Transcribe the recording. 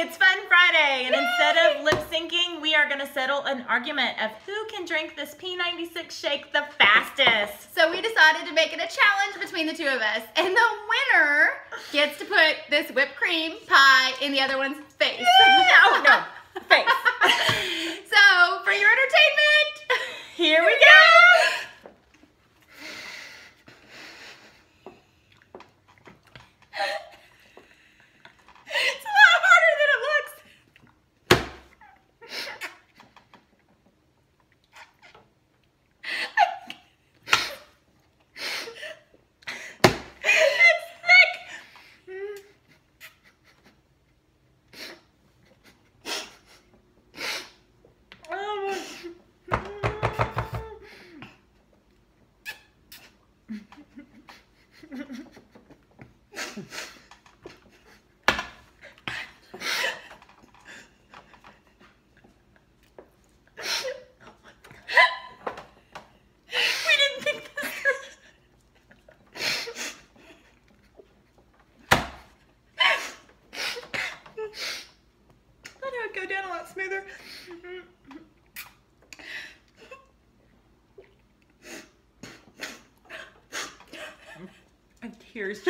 it's Fun Friday, and instead of lip syncing, we are gonna settle an argument of who can drink this P96 shake the fastest. So we decided to make it a challenge between the two of us, and the winner gets to put this whipped cream pie in the other one's face. Oh no, face. So for your entertainment, Here we go. it's a lot harder than it looks. It's thick. We didn't think this thought it would go down a lot smoother. And tears.